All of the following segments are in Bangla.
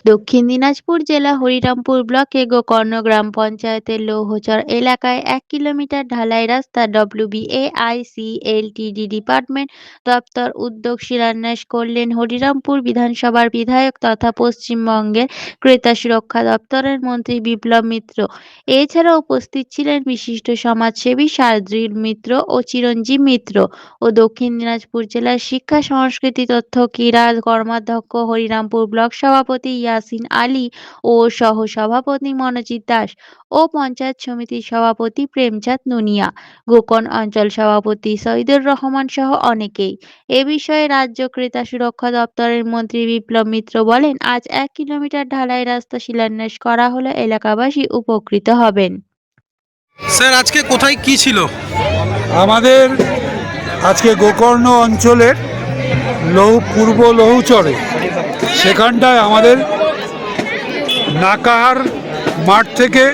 দক্ষিণ দিনাজপুর জেলা হরিরামপুর ব্লকে গোকর্ণ গ্রাম পঞ্চায়েতের লৌহচর এলাকায় 1 কিলোমিটার ঢালাই রাস্তা WBAICLTD ডিপার্টমেন্ট দপ্তর উদ্যোগ শিলান্যাস করলেন হরিরামপুর বিধানসভার বিধায়ক তথা পশ্চিমবঙ্গের ক্রেতা সুরক্ষা দপ্তরের মন্ত্রী বিপ্লব মিত্র। এছাড়া উপস্থিত ছিলেন বিশিষ্ট সমাজসেবী শারদুল মিত্র ও চিরঞ্জীব মিত্র ও দক্ষিণ দিনাজপুর জেলার শিক্ষা সংস্কৃতি তথ্য ক্রীড়া কর্মাধ্যক্ষ হরিরামপুর ব্লক সভাপতি ইয়াসিন আলী ও সহ সভাপতি মনোজিৎ দাস ও পঞ্চায়েত সমিতির সভাপতি প্রেমচাঁদ নুনিয়া, গোকর্ণ অঞ্চল সভাপতি শহীদুর রহমান সহ অনেকেই। এ বিষয়ে রাজ্য ক্রেতা সুরক্ষা দপ্তরের মন্ত্রী বিপ্লব মিত্র বলেন, আজ 1 কিলোমিটার ঢালাই রাস্তা শিলান্যাস করা হলে এলাকাবাসী উপকৃত হবেন। স্যার, আজকে কোথায় কি ছিল? আমাদের আজকে গোকর্ণ অঞ্চলের পূর্ব লৌহচরে সেখানটায় আমাদের নাকাহার মাঠ থেকে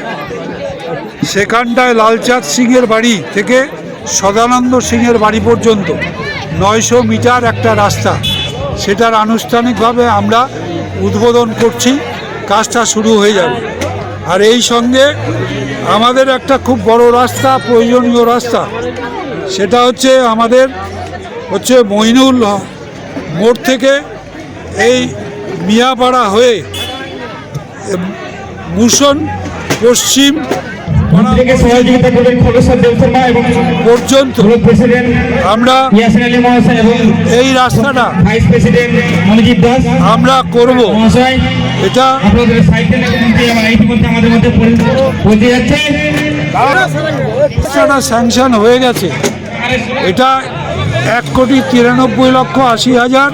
সেখানটায় লালচাঁদ সিংয়ের বাড়ি থেকে সদানন্দ সিংয়ের বাড়ি পর্যন্ত 900 মিটার একটা রাস্তা, সেটার আনুষ্ঠানিকভাবে আমরা উদ্বোধন করছি। কাজটা শুরু হয়ে যাবে। আর এই সঙ্গে আমাদের একটা খুব বড় রাস্তা, প্রয়োজনীয় রাস্তা, সেটা হচ্ছে আমাদের মইনুল মোড় থেকে এই মিয়াপাড়া হয়ে মুসন পশ্চিম পর্যন্ত আমরা এই রাস্তাটা আমরা করব। এটা স্যাংশন হয়ে গেছে। এটা 1,93,80,000।